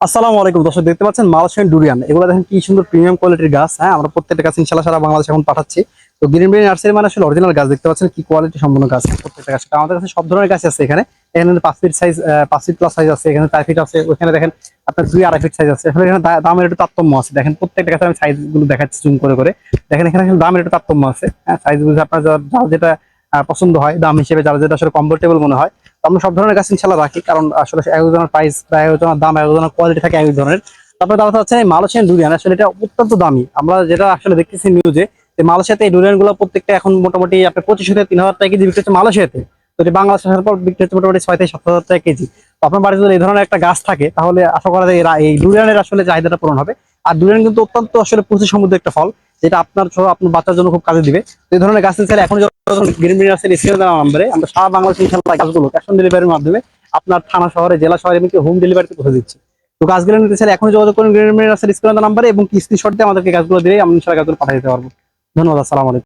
আসসালামু আলাইকুম দর্শক, দেখতে পাচ্ছেন মালয়েশিয়ান ডুরিয়ান। এগুলো দেখেন কি সুন্দর প্রিমিয়াম কোয়ালিটির গাছ। হ্যাঁ, আমরা প্রত্যেকটা গাছ ইনশাআল্লাহ সারা বাংলাদেশ এখন পাঠাচ্ছি। তো গ্রিন বেরি নার্সারি মানে আসলে অরিজিনাল গাছ। দেখতে পাচ্ছেন কি কোয়ালিটি সম্পন্ন গাছ প্রত্যেকটা গাছ। আমাদের কাছে সব ধরনের গাছ আছে। এখানে এখানে 5 fit size, 5 fit plus size আছে, এখানে 4 ফিট আছে, ওখানে দেখেন আপনার 2-2.5 ফিট সাইজ আছে। আসলে এখানে দামের একটু তারতম্য আছে। দেখেন প্রত্যেকটা গাছের আমি সাইজ গুলো দেখাচ্ছি জুম করে করে। দেখেন এখানে কিন্তু দামের একটু তারতম্য আছে। হ্যাঁ, সাইজ বুঝে আপনার যার যেটা পছন্দ হয়, দাম হিসেবে যার যেটা আসলে কমফোর্টেবল মনে হয়। তো আমরা সব ধরনের গাছ ইনশাআল্লাহ রাখি, কারণ আসলে একজনের প্রাইস বা একজনের দাম, একজনের কোয়ালিটি থাকে এক ধরনের। তারপরে দাম হচ্ছে এই মালয়েশিয়ান ডুরিয়ান। আসলে এটা অত্যন্ত দামি। আমরা যেটা আসলে দেখতেছি নিউজে, যে মালয়েশিয়াতে এই ডুরিয়ান গুলো প্রত্যেকটা এখন মোটামুটি আপনার 2500 থেকে 3000 টাকা কেজি বিক্রি হচ্ছে মালয়েশিয়াতে। তো এটা বাংলাদেশে আসার পর বিক্রি হচ্ছে মোটামুটি 6 থেকে 7,000 টাকা কেজি। তো আপনার বাড়িতে যদি এই ধরনের একটা গাছ থাকে, তাহলে আশা করা যায় এই ডুরিয়ানের আসলে চাহিদাটা পূরণ হবে। আর ডুরিয়ান কিন্তু অত্যন্ত আসলে পুষ্টি সমৃদ্ধ একটা ফল, যেটা আপনার সহ আপনার বাচ্চার জন্য খুব কাজে দিবে। তো এই ধরনের গাছ চাইলে এখন যখন গ্রিন বিন আছে স্ক্রিনে দেওয়া নাম্বারে আমরা সারা বাংলাদেশে ইনশাআল্লাহ গাছগুলো ক্যাশ অন ডেলিভারির মাধ্যমে আপনার থানা শহরে, জেলা শহরে এমনকি হোম ডেলিভারিতে পৌঁছে দিচ্ছি। তো গাছগুলো নিতে চাইলে এখনই যোগাযোগ করুন গ্রিন মিনারের স্ক্রিনে দেওয়া নাম্বারে, এবং স্ক্রিনশট দিয়ে আমাদেরকে গাছগুলো দিয়ে আমরা ইনশাআল্লাহ গাছগুলো পাঠিয়ে দিতে পারবো। ধন্যবাদ। আসসালামু আলাইকুম।